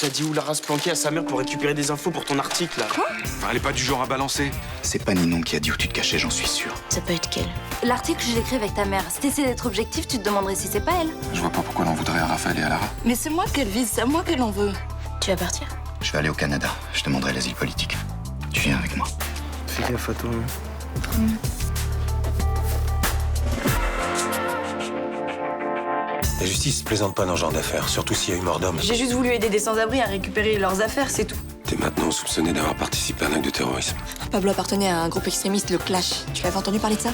T'as dit où Lara se planquer à sa mère pour récupérer des infos pour ton article, là. Quoi? Enfin, elle est pas du genre à balancer. C'est pas Ninon qui a dit où tu te cachais, j'en suis sûr. Ça peut être qu'elle. L'article, je l'ai écrit avec ta mère. Si t'essaies d'être objectif, tu te demanderais si c'est pas elle. Je vois pas pourquoi elle en voudrait à Raphaël et à Lara. Mais c'est moi qu'elle vise, c'est à moi qu'elle en veut. Tu vas partir? Je vais aller au Canada, je demanderai l'asile politique. Tu viens avec moi. Fais gaffe à toi. La justice plaisante pas dans ce genre d'affaires, surtout s'il y a eu mort d'homme. J'ai juste voulu aider des sans-abri à récupérer leurs affaires, c'est tout. T'es maintenant soupçonné d'avoir participé à un acte de terrorisme. Pablo appartenait à un groupe extrémiste, le Clash. Tu l'avais entendu parler de ça?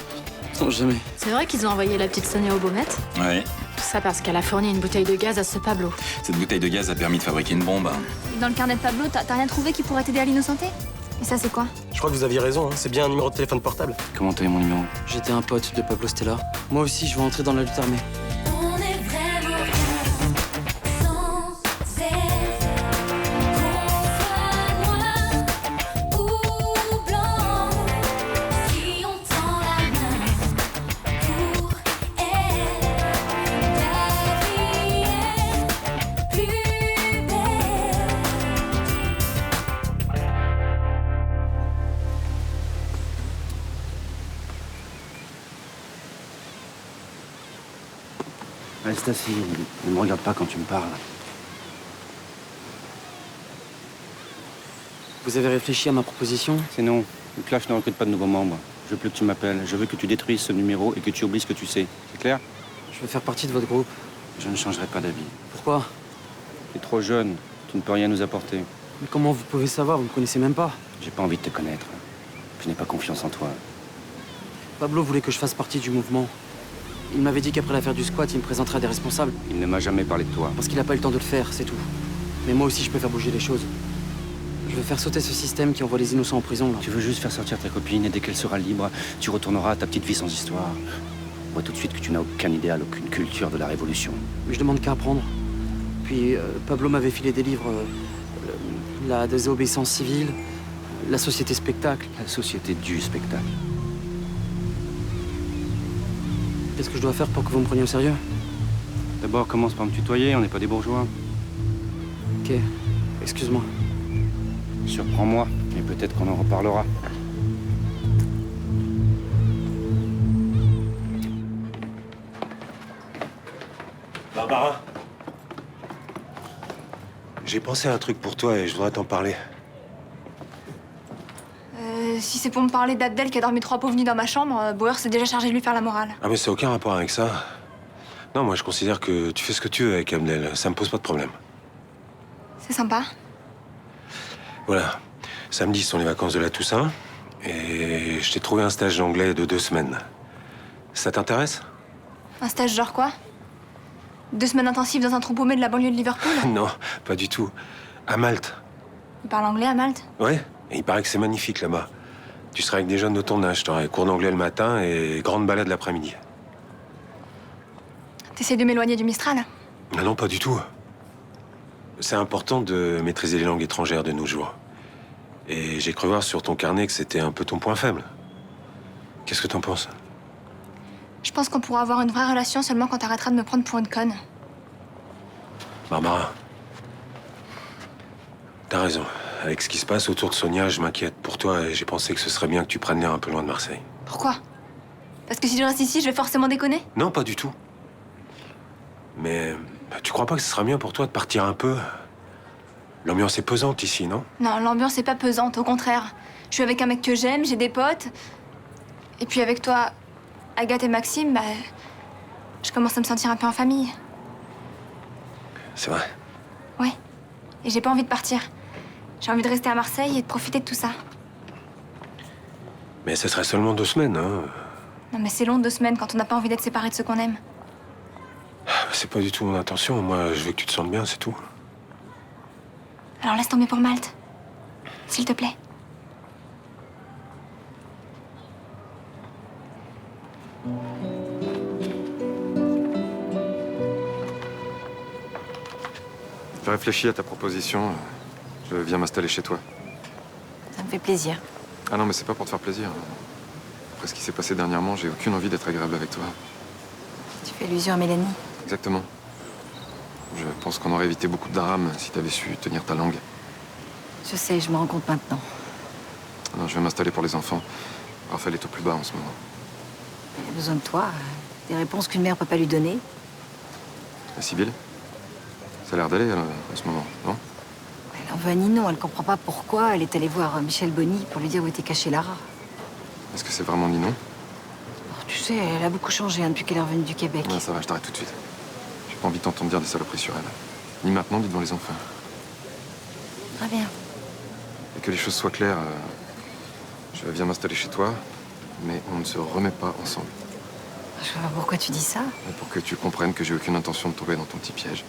Non, jamais. C'est vrai qu'ils ont envoyé la petite Sonia au Beaumet? Ouais. Tout ça parce qu'elle a fourni une bouteille de gaz à ce Pablo. Cette bouteille de gaz a permis de fabriquer une bombe. Dans le carnet de Pablo, t'as rien trouvé qui pourrait t'aider à l'innocenter? Et ça, c'est quoi? Je crois que vous aviez raison, hein. C'est bien un numéro de téléphone portable. Comment t'as eu mon numéro? J'étais un pote de Pablo Stella. Moi aussi, je veux entrer dans la lutte armée. On est vraiment bien, sans cesse, qu'on soit noir ou blanc, si on tend la main pour elle, la vie est plus belle. Allez, Stacy, ne me regarde pas quand tu me parles. Vous avez réfléchi à ma proposition? C'est non. Le Clash ne recrute pas de nouveaux membres. Je veux plus que tu m'appelles. Je veux que tu détruises ce numéro et que tu oublies ce que tu sais. C'est clair? Je veux faire partie de votre groupe. Je ne changerai pas d'avis. Pourquoi? Tu es trop jeune. Tu ne peux rien nous apporter. Mais comment vous pouvez savoir? Vous me connaissez même pas. J'ai pas envie de te connaître. Je n'ai pas confiance en toi. Pablo voulait que je fasse partie du mouvement. Il m'avait dit qu'après l'affaire du squat, il me présenterait à des responsables. Il ne m'a jamais parlé de toi. Parce qu'il n'a pas eu le temps de le faire, c'est tout. Mais moi aussi, je peux faire bouger les choses. Je veux faire sauter ce système qui envoie les innocents en prison, là. Tu veux juste faire sortir ta copine et dès qu'elle sera libre, tu retourneras à ta petite vie sans histoire. On voit tout de suite que tu n'as aucun idéal, aucune culture de la révolution. Mais je demande qu'à apprendre. Puis Pablo m'avait filé des livres. La désobéissance civile, la société spectacle. La société du spectacle. Qu'est-ce que je dois faire pour que vous me preniez au sérieux? D'abord, commence par me tutoyer, on n'est pas des bourgeois. Ok, excuse-moi. Surprends-moi, et peut-être qu'on en reparlera. Barbara, j'ai pensé à un truc pour toi et je voudrais t'en parler. Si c'est pour me parler d'Abdel qui a dormi 3 pauvres nuits dans ma chambre, Bauer s'est déjà chargé de lui faire la morale. Ah mais ça n'a aucun rapport avec ça. Non, moi je considère que tu fais ce que tu veux avec Abdel, ça me pose pas de problème. C'est sympa. Voilà, samedi sont les vacances de la Toussaint et je t'ai trouvé un stage d'anglais de 2 semaines. Ça t'intéresse? Un stage genre quoi? 2 semaines intensives dans un trou paumé de la banlieue de Liverpool? Non, pas du tout. À Malte. Il parle anglais à Malte? Ouais, et il paraît que c'est magnifique là-bas. Tu seras avec des jeunes de ton âge, t'aurais cours d'anglais le matin et grande balade l'après-midi. T'essayes de m'éloigner du Mistral? Non, non, pas du tout. C'est important de maîtriser les langues étrangères de nos jours. Et j'ai cru voir sur ton carnet que c'était un peu ton point faible. Qu'est-ce que t'en penses? Je pense qu'on pourra avoir une vraie relation seulement quand t'arrêteras de me prendre pour une conne. Barbara, t'as raison. Avec ce qui se passe autour de Sonia, je m'inquiète pour toi et j'ai pensé que ce serait bien que tu prennes l'air un peu loin de Marseille. Pourquoi? Parce que si je reste ici, je vais forcément déconner? Non, pas du tout. Mais tu crois pas que ce sera bien pour toi de partir un peu? L'ambiance est pesante ici, non? Non, l'ambiance est pas pesante, au contraire. Je suis avec un mec que j'aime, j'ai des potes. Et puis avec toi, Agathe et Maxime, bah... je commence à me sentir un peu en famille. C'est vrai. Ouais. Et j'ai pas envie de partir. J'ai envie de rester à Marseille et de profiter de tout ça. Mais ce serait seulement 2 semaines, hein. Non mais c'est long 2 semaines quand on n'a pas envie d'être séparés de ceux qu'on aime. C'est pas du tout mon intention. Moi, je veux que tu te sentes bien, c'est tout. Alors laisse tomber pour Malte. S'il te plaît. J'ai réfléchi à ta proposition. Je viens m'installer chez toi. Ça me fait plaisir. Ah non, mais c'est pas pour te faire plaisir. Après ce qui s'est passé dernièrement, j'ai aucune envie d'être agréable avec toi. Tu fais allusion à Mélanie. Exactement. Je pense qu'on aurait évité beaucoup de drames si t'avais su tenir ta langue. Je sais, je me rends compte maintenant. Non, je vais m'installer pour les enfants. Raphaël est au plus bas en ce moment. Il a besoin de toi, des réponses qu'une mère peut pas lui donner. Et Sibylle? Ça a l'air d'aller en ce moment, non? Elle en veut à Ninon, elle comprend pas pourquoi elle est allée voir Michel Bonny pour lui dire où était cachée Lara. Est-ce que c'est vraiment Ninon? Oh, tu sais, elle a beaucoup changé depuis qu'elle est revenue du Québec. Ouais, ça va, je t'arrête tout de suite. J'ai pas envie d'entendre dire des saloperies sur elle. Ni maintenant, ni devant les enfants. Très bien. Et que les choses soient claires, je viens m'installer chez toi, mais on ne se remet pas ensemble. Je sais pas pourquoi tu dis ça. Et pour que tu comprennes que j'ai aucune intention de tomber dans ton petit piège.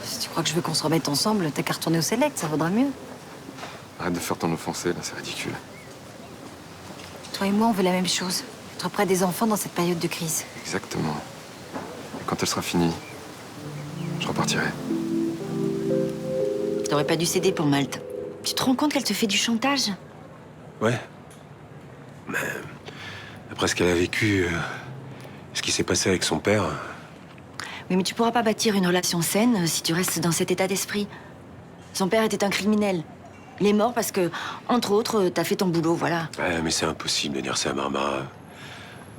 Si tu crois que je veux qu'on se remette ensemble, t'as qu'à retourner au Select, ça vaudra mieux. Arrête de faire ton offensé, là, c'est ridicule. Toi et moi, on veut la même chose. Être près des enfants dans cette période de crise. Exactement. Et quand elle sera finie, je repartirai. T'aurais pas dû céder pour Malte. Tu te rends compte qu'elle te fait du chantage? Ouais. Mais après ce qu'elle a vécu, ce qui s'est passé avec son père... Oui, mais tu pourras pas bâtir une relation saine si tu restes dans cet état d'esprit. Son père était un criminel. Il est mort parce que, entre autres, t'as fait ton boulot, voilà. Ouais, mais c'est impossible de dire ça à Marmara.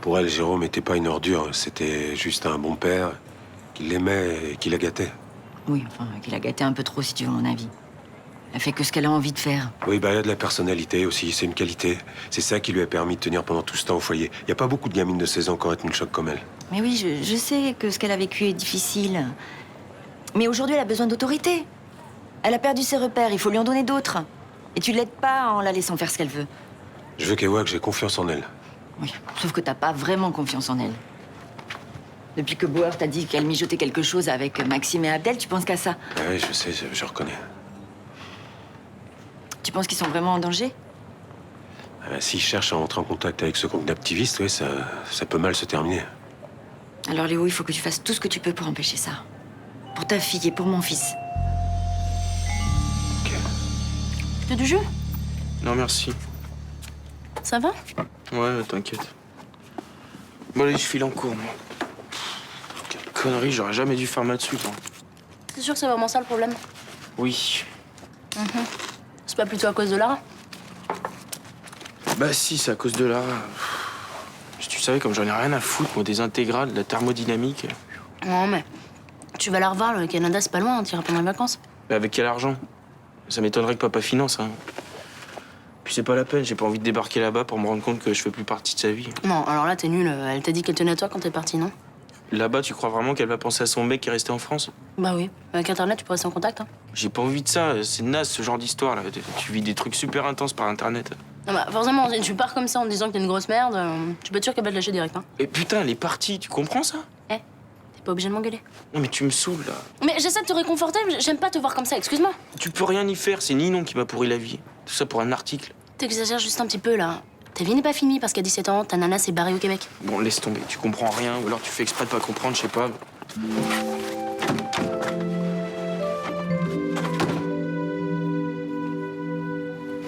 Pour elle, Jérôme n'était pas une ordure. C'était juste un bon père qui l'aimait et qui la gâtait. Oui, enfin, qu'il a gâté un peu trop, si tu veux mon avis. Elle fait que ce qu'elle a envie de faire. Oui, bah, elle a de la personnalité aussi, c'est une qualité. C'est ça qui lui a permis de tenir pendant tout ce temps au foyer. Il n'y a pas beaucoup de gamines de 16 ans qui auraient tenu le choc comme elle. Mais oui, je sais que ce qu'elle a vécu est difficile. Mais aujourd'hui, elle a besoin d'autorité. Elle a perdu ses repères, il faut lui en donner d'autres. Et tu l'aides pas en la laissant faire ce qu'elle veut. Je veux qu'elle voie que j'ai confiance en elle. Oui, sauf que t'as pas vraiment confiance en elle. Depuis que Bauer t'a dit qu'elle mijotait quelque chose avec Maxime et Abdel, tu penses qu'à ça. Ouais, je sais, je reconnais. Tu penses qu'ils sont vraiment en danger? S'ils cherchent à entrer en contact avec ce groupe d'activistes, ouais, ça peut mal se terminer. Alors Léo, il faut que tu fasses tout ce que tu peux pour empêcher ça. Pour ta fille et pour mon fils. Ok. T'as du jus? Non, merci. Ça va? Ouais, t'inquiète. Bon, allez, je file en cours, moi. Quelle connerie, j'aurais jamais dû faire ma dessus, moi. T'es sûr que c'est vraiment ça le problème? Oui. C'est pas plutôt à cause de Lara? Bah si, c'est à cause de Lara. Si tu savais, comme j'en ai rien à foutre, moi, des intégrales, de la thermodynamique. Non, mais tu vas la revoir, le Canada, c'est pas loin, t'iras pendant les vacances. Mais avec quel argent? Ça m'étonnerait que papa finance, hein. Puis c'est pas la peine, j'ai pas envie de débarquer là-bas pour me rendre compte que je fais plus partie de sa vie. Non, alors là, t'es nul. Elle t'a dit qu'elle tenait à toi quand t'es parti, non? Là-bas, tu crois vraiment qu'elle va penser à son mec qui est resté en France? Bah oui. Avec Internet, tu peux rester en contact, hein. J'ai pas envie de ça, c'est naze ce genre d'histoire là. Tu vis des trucs super intenses par internet. Non, bah forcément, si tu pars comme ça en disant que t'es une grosse merde, tu peux être sûr qu'elle va te lâcher direct, hein. Et putain, elle est partie, tu comprends ça? T'es pas obligé de m'engueuler. Non mais tu me saoules là. Mais j'essaie de te réconforter, mais j'aime pas te voir comme ça, excuse-moi. Tu peux rien y faire, c'est Ninon qui m'a pourri la vie. Tout ça pour un article. T'exagères juste un petit peu, là. Ta vie n'est pas finie parce qu'à 17 ans, ta nana s'est barrée au Québec. Bon, laisse tomber, tu comprends rien, ou alors tu fais exprès de pas comprendre, je sais pas.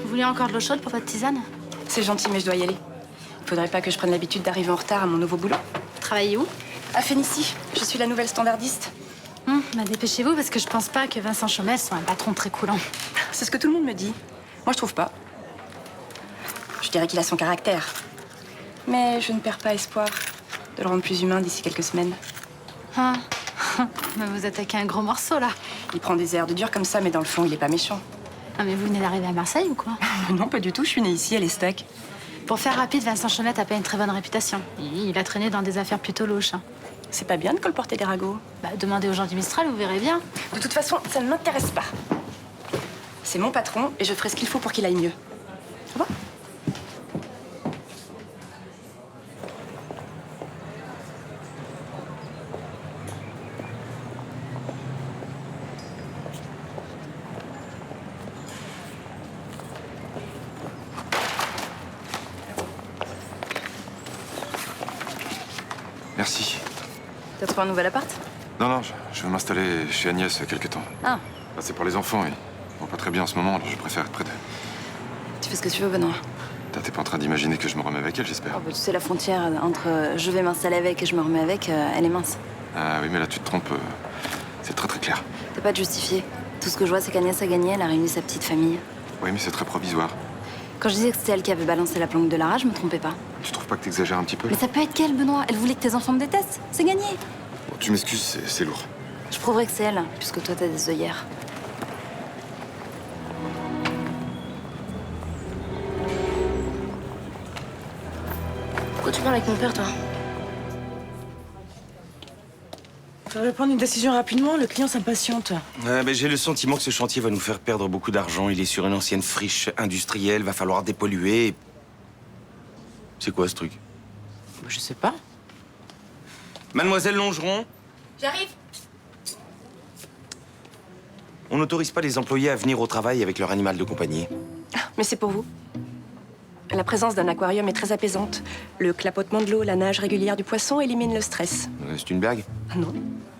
Vous voulez encore de l'eau chaude pour votre tisane? C'est gentil, mais je dois y aller. Faudrait pas que je prenne l'habitude d'arriver en retard à mon nouveau boulot. Travaillez où? À Fénicie. Je suis la nouvelle standardiste. Bah dépêchez-vous parce que je pense pas que Vincent Chaumel soit un patron très coulant. C'est ce que tout le monde me dit. Moi, je trouve pas. Je dirais qu'il a son caractère. Mais je ne perds pas espoir de le rendre plus humain d'ici quelques semaines. Ah, mais vous attaquez un gros morceau, là. Il prend des airs de dur comme ça, mais dans le fond, il est pas méchant. Ah, mais vous venez d'arriver à Marseille ou quoi? Non, pas du tout. Je suis née ici, à l'Estac. Pour faire rapide, Vincent Chaumel a pas une très bonne réputation. Il a traîné dans des affaires plutôt louches. C'est pas bien de colporter des ragots. Bah, demandez aux gens du Mistral, vous verrez bien. De toute façon, ça ne m'intéresse pas. C'est mon patron et je ferai ce qu'il faut pour qu'il aille mieux. Ça va? Merci. T'as trouvé un nouvel appart? Non, non, je veux m'installer chez Agnès quelque temps. Ah. Bah, c'est pour les enfants, ils vont pas très bien en ce moment, alors je préfère être près d'eux. Tu fais ce que tu veux, Benoît. T'es pas en train d'imaginer que je me remets avec elle, j'espère. Oh, bah, tu sais, la frontière entre je vais m'installer avec et je me remets avec, elle est mince. Ah oui, mais là tu te trompes. C'est très très clair. T'as pas de justifier. Tout ce que je vois, c'est qu'Agnès a gagné, elle a réuni sa petite famille. Oui, mais c'est très provisoire. Quand je disais que c'était elle qui avait balancé la planque de Lara, je me trompais pas. Tu trouves pas que t'exagères un petit peu? Mais ça peut être qu'elle, Benoît. Elle voulait que tes enfants me détestent. C'est gagné. Bon, tu m'excuses, c'est lourd. Je prouverai que c'est elle, puisque toi, t'as des œillères. Pourquoi tu parles avec mon père, toi? Faudrait prendre une décision rapidement, le client s'impatiente. J'ai le sentiment que ce chantier va nous faire perdre beaucoup d'argent. Il est sur une ancienne friche industrielle, va falloir dépolluer. C'est quoi ce truc? Je sais pas. Mademoiselle Longeron, J'arrive. on n'autorise pas les employés à venir au travail avec leur animal de compagnie. Mais c'est pour vous. La présence d'un aquarium est très apaisante. Le clapotement de l'eau, la nage régulière du poisson élimine le stress. C'est une blague? Ah non.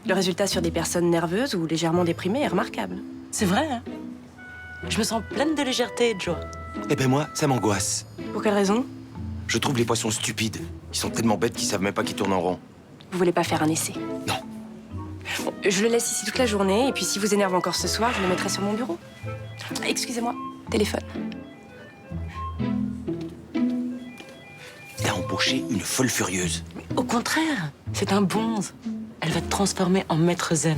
Le résultat sur des personnes nerveuses ou légèrement déprimées est remarquable. C'est vrai, hein? Je me sens pleine de légèreté et de joie. Eh ben moi, ça m'angoisse. Pour quelle raison? Je trouve les poissons stupides. Ils sont tellement bêtes qu'ils savent même pas qu'ils tournent en rond. Vous voulez pas faire un essai? Non. Bon, je le laisse ici toute la journée, et puis si vous énerve encore ce soir, je le mettrai sur mon bureau. Excusez-moi, téléphone. T'as embauché une folle furieuse. Au contraire, c'est un bonze. Elle va te transformer en maître zen.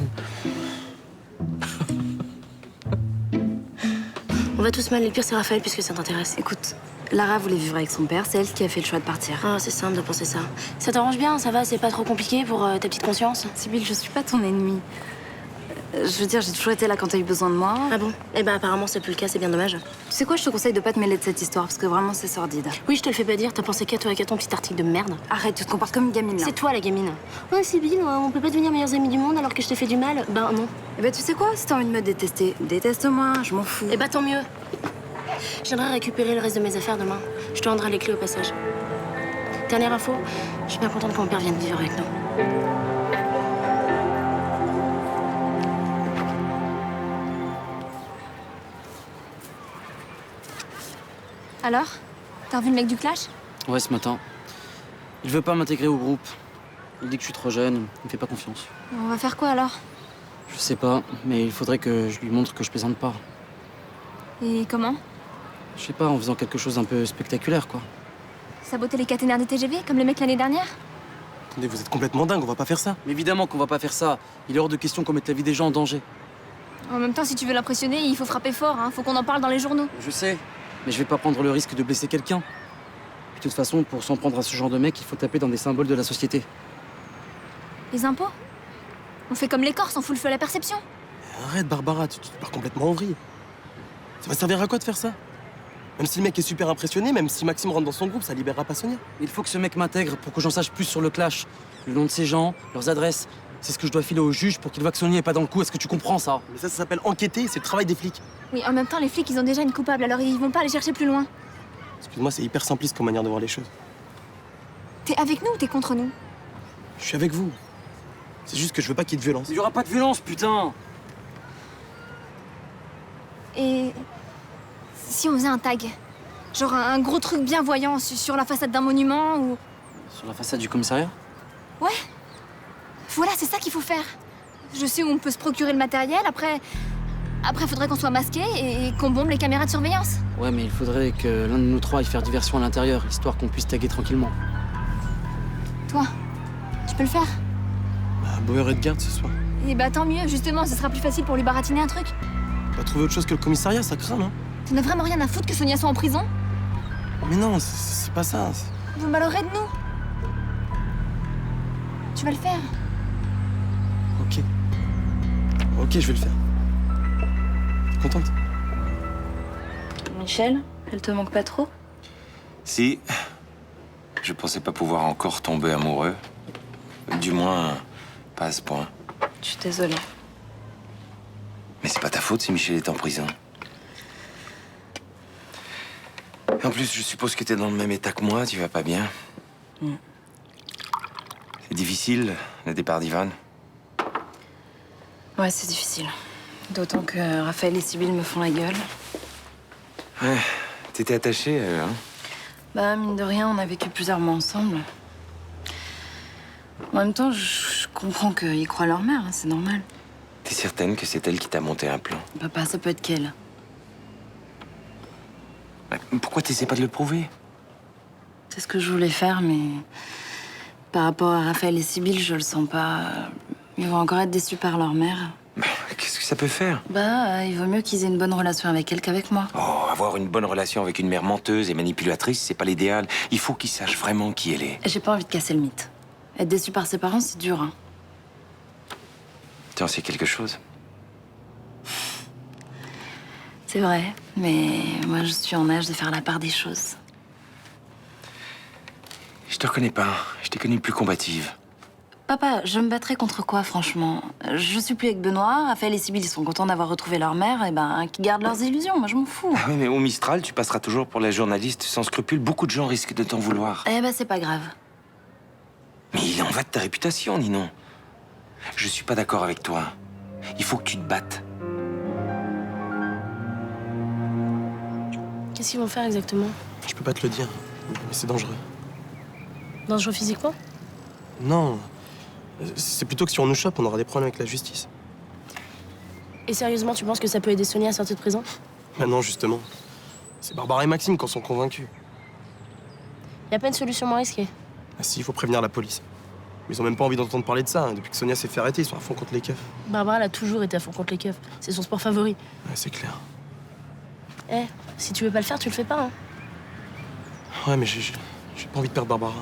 On va tous mal. Le pire, c'est Raphaël, puisque ça t'intéresse. Écoute, Lara voulait vivre avec son père. C'est elle qui a fait le choix de partir. Ah, c'est simple de penser ça. Ça t'arrange bien, ça va, c'est pas trop compliqué pour ta petite conscience? Sibylle, je suis pas ton ennemie. Je veux dire, j'ai toujours été là quand t'as eu besoin de moi. Ah bon? Eh ben apparemment c'est plus le cas, c'est bien dommage. Tu sais quoi, je te conseille de pas te mêler de cette histoire, parce que vraiment, c'est sordide. Oui, je te le fais pas dire, t'as pensé qu'à toi, qu'à ton petit article de merde? Arrête, tu te comportes comme une gamine, là. C'est toi la gamine. Ouais, Sibylle, on peut pas devenir meilleurs amis du monde alors que je t'ai fait du mal? Ben non. Eh ben, tu sais quoi, si t'as envie de me détester, déteste-moi, je m'en fous. Eh ben tant mieux. Je viendrai récupérer le reste de mes affaires demain. Je te rendrai les clés au passage. Dernière info, je suis bien contente que mon père vienne vivre avec nous. Alors? T'as revu le mec du clash? Ouais, ce matin. Il veut pas m'intégrer au groupe. Il dit que je suis trop jeune, il me fait pas confiance. On va faire quoi alors? Je sais pas, mais il faudrait que je lui montre que je plaisante pas. Et comment? Je sais pas, en faisant quelque chose d'un peu spectaculaire, quoi. Saboter les caténaires des TGV, comme les mecs l'année dernière? Attendez, vous êtes complètement dingue, on va pas faire ça. Mais évidemment qu'on va pas faire ça. Il est hors de question qu'on mette la vie des gens en danger. En même temps, si tu veux l'impressionner, il faut frapper fort, hein. Faut qu'on en parle dans les journaux. Je sais, mais je vais pas prendre le risque de blesser quelqu'un. Puis de toute façon, pour s'en prendre à ce genre de mec, il faut taper dans des symboles de la société. Les impôts? On fait comme les Corses, on fout le feu à la perception. Arrête, Barbara, tu pars complètement en vrille. Ça va servir à quoi de faire ça? Même si le mec est super impressionné, même si Maxime rentre dans son groupe, ça libérera pas Sonia. Il faut que ce mec m'intègre pour que j'en sache plus sur le clash. Le nom de ces gens, leurs adresses. C'est ce que je dois filer au juge pour qu'il voit que Sonia est pas dans le coup. Est-ce que tu comprends ça? Mais ça s'appelle enquêter, c'est le travail des flics. Oui, en même temps, les flics, ils ont déjà une coupable, alors ils vont pas aller chercher plus loin. Excuse-moi, c'est hyper simpliste comme manière de voir les choses. T'es avec nous ou t'es contre nous? Je suis avec vous. C'est juste que je veux pas qu'il y ait de violence. Il y aura pas de violence, putain! Et si on faisait un tag? Genre un gros truc bien voyant sur la façade d'un monument ou... Sur la façade du commissariat? Ouais. Voilà, c'est ça qu'il faut faire. Je sais où on peut se procurer le matériel, après faudrait qu'on soit masqué et qu'on bombe les caméras de surveillance. Ouais, mais il faudrait que l'un de nous trois aille faire diversion à l'intérieur, histoire qu'on puisse taguer tranquillement. Toi, tu peux le faire? Bah, Bauer et de garde ce soir. Et bah tant mieux, justement, ce sera plus facile pour lui baratiner un truc. T'as trouvé autre chose que le commissariat, ça craint, non? T'en as vraiment rien à foutre que Sonia soit en prison? Mais non, c'est pas ça. Vous malheurez de nous. Tu vas le faire. Ok. Ok, je vais le faire. T'es contente? Michel, elle te manque pas trop? Si. Je pensais pas pouvoir encore tomber amoureux. Du moins, pas à ce point. Je suis désolée. Mais c'est pas ta faute si Michel est en prison. Et en plus, je suppose que t'es dans le même état que moi, tu vas pas bien. C'est difficile, le départ d'Ivan. Ouais, c'est difficile. D'autant que Raphaël et Sibylle me font la gueule. Ouais, t'étais attachée à eux, hein? Bah, mine de rien, on a vécu plusieurs mois ensemble. En même temps, je comprends qu'ils croient leur mère, hein, c'est normal. T'es certaine que c'est elle qui t'a monté un plan? Papa, ça peut être qu'elle. Pourquoi t'essaies pas de le prouver? C'est ce que je voulais faire, mais par rapport à Raphaël et Sibylle, je le sens pas. Ils vont encore être déçus par leur mère. Qu'est-ce que ça peut faire? Il vaut mieux qu'ils aient une bonne relation avec elle qu'avec moi. Oh, avoir une bonne relation avec une mère menteuse et manipulatrice, c'est pas l'idéal. Il faut qu'ils sachent vraiment qui elle est. J'ai pas envie de casser le mythe. Être déçu par ses parents, c'est dur, hein. T'en sais quelque chose? C'est vrai, mais moi, je suis en âge de faire la part des choses. Je te reconnais pas. Je t'ai connue plus combative. Papa, je me battrais contre quoi, franchement? Je suis plus avec Benoît, Raphaël et Sibylle, ils sont contents d'avoir retrouvé leur mère, et qu'ils gardent leurs illusions, moi je m'en fous. Ah oui, mais au Mistral, tu passeras toujours pour la journaliste sans scrupules. Beaucoup de gens risquent de t'en vouloir. C'est pas grave. Mais il en va de ta réputation, Ninon. Je suis pas d'accord avec toi. Il faut que tu te battes. Qu'est-ce qu'ils vont faire exactement? Je peux pas te le dire, mais c'est dangereux. Dangereux physiquement? Non. C'est plutôt que si on nous chope, on aura des problèmes avec la justice. Et sérieusement, tu penses que ça peut aider Sonia à sortir de prison? Mais non, justement. C'est Barbara et Maxime qui en sont convaincus. Y a pas une solution moins risquée? Ah si, il faut prévenir la police. Mais ils ont même pas envie d'entendre parler de ça. Hein. Depuis que Sonia s'est fait arrêter, ils sont à fond contre les keufs. Barbara, elle a toujours été à fond contre les keufs. C'est son sport favori. Ouais, c'est clair. Si tu veux pas le faire, tu le fais pas, hein. Ouais, mais j'ai pas envie de perdre Barbara.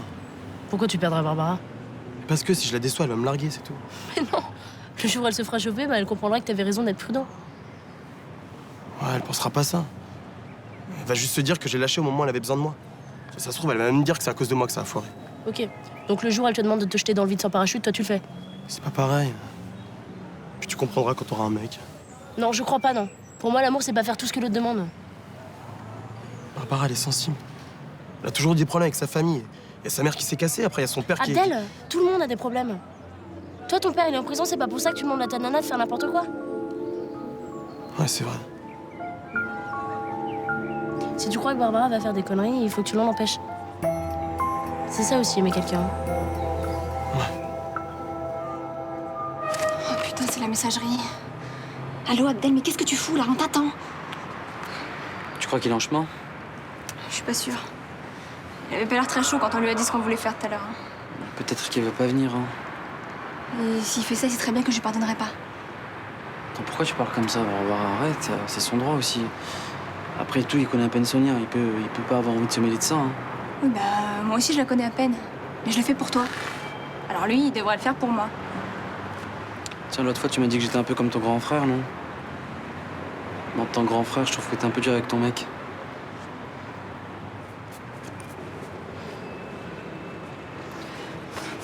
Pourquoi tu perdrais Barbara? Parce que si je la déçois, elle va me larguer, c'est tout. Mais non. Le jour où elle se fera choper, elle comprendra que t'avais raison d'être prudent. Ouais, elle pensera pas ça. Elle va juste se dire que j'ai lâché au moment où elle avait besoin de moi. Ça se trouve, elle va même me dire que c'est à cause de moi que ça a foiré. Ok. Donc le jour où elle te demande de te jeter dans le vide sans parachute, toi tu le fais? C'est pas pareil. Puis tu comprendras quand t'auras un mec. Non, je crois pas, non. Pour moi, l'amour, c'est pas faire tout ce que l'autre demande. Barbara, elle est sensible. Elle a toujours eu des problèmes avec sa famille. Il y a sa mère qui s'est cassée, après il y a son père qui... Adèle, tout le monde a des problèmes. Toi, ton père, il est en prison, c'est pas pour ça que tu demandes à ta nana de faire n'importe quoi. Ouais, c'est vrai. Si tu crois que Barbara va faire des conneries, il faut que tu l'en empêches. C'est ça aussi, aimer quelqu'un. Oh putain, c'est la messagerie. Allô, Abdel, mais qu'est-ce que tu fous là? On t'attend. Tu crois qu'il est en chemin? Je suis pas sûre. Il avait pas l'air très chaud quand on lui a dit ce qu'on voulait faire tout à l'heure. Peut-être qu'il va pas venir, hein. Et s'il fait ça, il sait très bien que je lui pardonnerai pas. Attends, pourquoi tu parles comme ça? Arrête, c'est son droit aussi. Après tout, il connaît à peine Sonia, il peut pas avoir envie de se mêler de ça, hein. Oui, moi aussi je la connais à peine. Mais je le fais pour toi. Alors lui, il devrait le faire pour moi. Tiens, l'autre fois, tu m'as dit que j'étais un peu comme ton grand frère, non? Mais en tant que grand frère, je trouve que t'es un peu dur avec ton mec.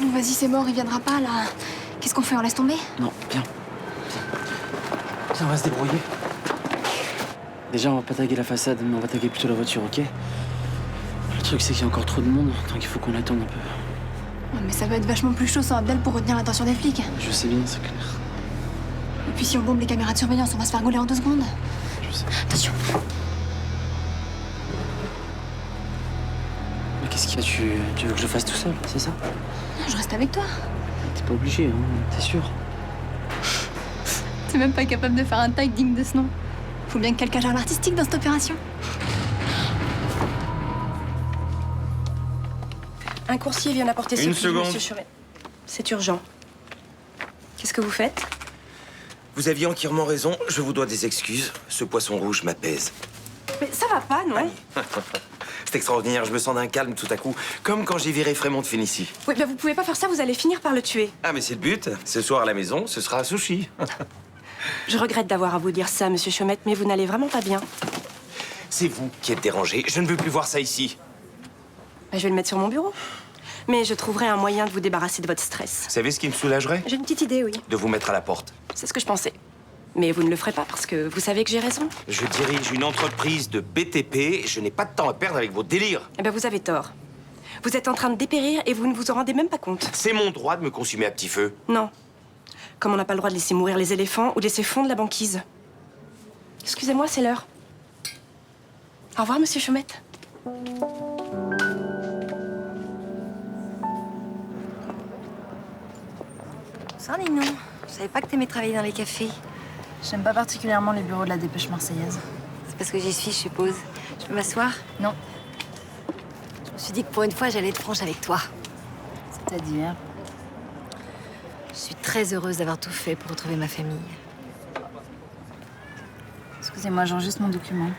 Non, vas-y, c'est mort, il viendra pas, là. Qu'est-ce qu'on fait? On laisse tomber? Non, viens. Viens, on va se débrouiller. Déjà, on va pas taguer la façade, mais on va taguer plutôt la voiture, ok? Le truc, c'est qu'il y a encore trop de monde, donc il faut qu'on attende un peu. Ouais, mais ça va être vachement plus chaud sans Abdel pour retenir l'attention des flics. Je sais bien, c'est clair. Et puis si on bombe les caméras de surveillance, on va se faire gauler en 2 secondes. Je sais. Attention. Mais qu'est-ce qu'il y a? Tu veux que je le fasse tout seul, c'est ça? Non, je reste avec toi. T'es pas obligé, hein, t'es sûr? T'es même pas capable de faire un tag digne de ce nom. Faut bien que quelqu'un gère l'artistique dans cette opération. Un coursier vient d'apporter ce Une film, seconde. monsieur Churet. C'est urgent. Qu'est-ce que vous faites? Vous aviez entièrement raison, je vous dois des excuses. Ce poisson rouge m'apaise. Mais ça va pas, non? C'est extraordinaire, je me sens d'un calme tout à coup, comme quand j'ai viré Frémont de Fénicie. Oui, vous pouvez pas faire ça, vous allez finir par le tuer. Ah, mais c'est le but. Ce soir à la maison, ce sera un sushi. Je regrette d'avoir à vous dire ça, monsieur Chaumette, mais vous n'allez vraiment pas bien. C'est vous qui êtes dérangé. Je ne veux plus voir ça ici. Je vais le mettre sur mon bureau. Mais je trouverai un moyen de vous débarrasser de votre stress. Vous savez ce qui me soulagerait? J'ai une petite idée, oui. De vous mettre à la porte. C'est ce que je pensais. Mais vous ne le ferez pas parce que vous savez que j'ai raison. Je dirige une entreprise de BTP. Je n'ai pas de temps à perdre avec vos délires. Eh ben, vous avez tort. Vous êtes en train de dépérir et vous ne vous en rendez même pas compte. C'est mon droit de me consumer à petit feu. Non. Comme on n'a pas le droit de laisser mourir les éléphants ou de laisser fondre la banquise. Excusez-moi, c'est l'heure. Au revoir, monsieur Chaumette. Ça, Ninon, Je savais pas que t'aimais travailler dans les cafés. J'aime pas particulièrement les bureaux de la Dépêche marseillaise. C'est parce que j'y suis, je suppose. Je peux m'asseoir? Non. Je me suis dit que pour une fois, j'allais être franche avec toi. C'est-à-dire? Je suis très heureuse d'avoir tout fait pour retrouver ma famille. Excusez-moi, je juste mon document.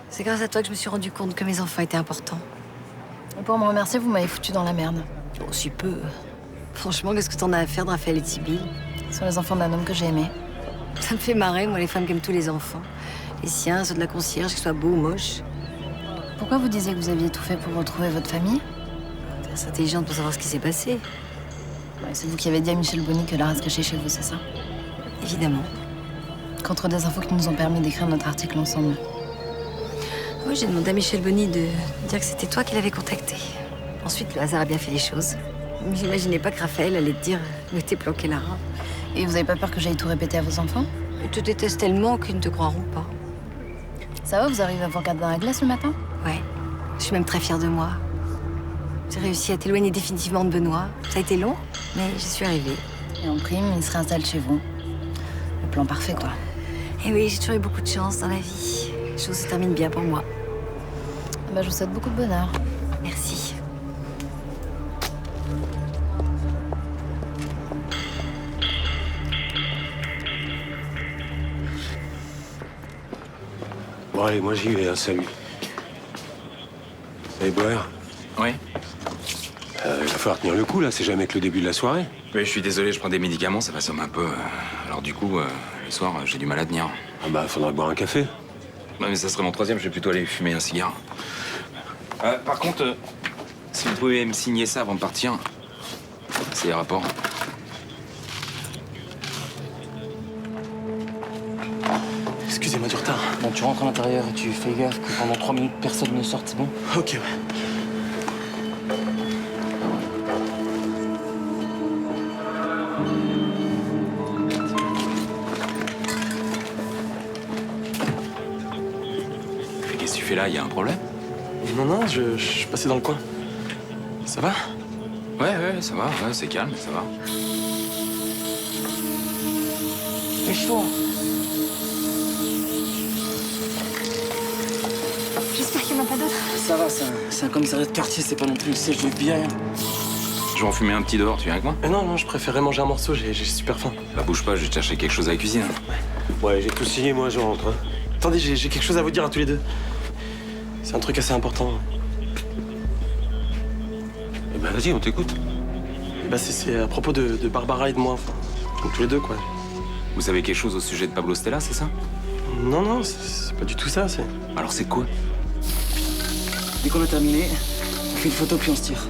C'est grâce à toi que je me suis rendu compte que mes enfants étaient importants. Et pour me remercier, vous m'avez foutu dans la merde. Oh, si peu. Franchement, qu'est-ce que t'en as à faire de Raphaël et Sibylle? Ce sont les enfants d'un homme que j'ai aimé. Ça me fait marrer, moi, les femmes qui aiment tous les enfants. Les siens, ceux de la concierge, qu'ils soient beaux ou moches. Pourquoi vous disiez que vous aviez tout fait pour retrouver votre famille? C'est intelligent pour savoir ce qui s'est passé. Ouais, c'est vous qui avez dit à Michel Bonny que l'art se cachait chez vous, c'est ça? Évidemment. Contre des infos qui nous ont permis d'écrire notre article ensemble. Oui, j'ai demandé à Michel Bonny de dire que c'était toi qui l'avais contacté. Ensuite, le hasard a bien fait les choses. J'imaginais pas que Raphaël allait te dire où était planqué Lara. Et vous avez pas peur que j'aille tout répéter à vos enfants? Ils te détestent tellement qu'ils ne te croiront pas. Ça va, vous arrivez à vous regarder dans la glace le matin? Ouais. Je suis même très fière de moi. J'ai réussi à t'éloigner définitivement de Benoît. Ça a été long, mais j'y suis arrivée. Et en prime, il se réinstalle chez vous. Le plan parfait, quoi. Et oui, j'ai toujours eu beaucoup de chance dans la vie. Les choses se terminent bien pour moi. Bah, je vous souhaite beaucoup de bonheur. Merci. Bon, allez, moi j'y vais, hein, salut. Allez, boire. Oui. Il va falloir tenir le coup, là, c'est jamais que le début de la soirée. Oui, je suis désolé, je prends des médicaments, ça m'assomme un peu. Alors du coup, le soir, j'ai du mal à tenir. Ah bah, faudra boire un café. Non, mais ça serait mon troisième, je vais plutôt aller fumer un cigare. Par contre, si vous pouvez me signer ça avant de partir, c'est les rapports. Excusez-moi du retard. Bon, tu rentres à l'intérieur et tu fais gaffe que pendant 3 minutes, personne ne sorte, c'est bon? Ok, ouais. Qu'est-ce que tu fais là? Il y a un problème? Non, non, je suis passé dans le coin. Ça va? Ouais, ça va, ouais, c'est calme, ça va. Lèche-toi. J'espère qu'il n'y en a pas d'autres. Ça va, c'est un commissariat de quartier, c'est pas non plus le siège du FBI. Je vais en fumer un petit dehors, tu viens avec moi? Non, non, je préférais manger un morceau, j'ai super faim. Bah bouge pas, je vais te chercher quelque chose à la cuisine. Ouais, j'ai tout signé, moi, je rentre. Hein. Attendez, j'ai quelque chose à vous dire à tous les deux. C'est un truc assez important. Eh ben, vas-y, on t'écoute. Bah, c'est à propos de Barbara et de moi, enfin, donc tous les deux, quoi. Vous savez quelque chose au sujet de Pablo Stella, c'est ça? Non, non, c'est pas du tout ça, c'est... Alors c'est quoi? Dès qu'on a terminé, on fait une photo puis on se tire.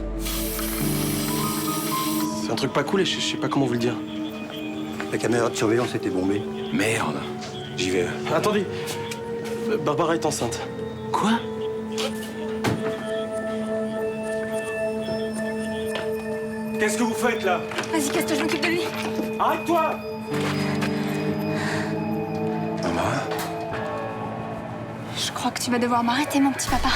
C'est un truc pas cool et je sais pas comment vous le dire. La caméra de surveillance était bombée. Merde. J'y vais. Attendez, Barbara est enceinte. Quoi? Qu'est-ce que vous faites, là? Vas-y, casse-toi, je m'occupe de lui. Arrête-toi! Maman? Je crois que tu vas devoir m'arrêter, mon petit papa.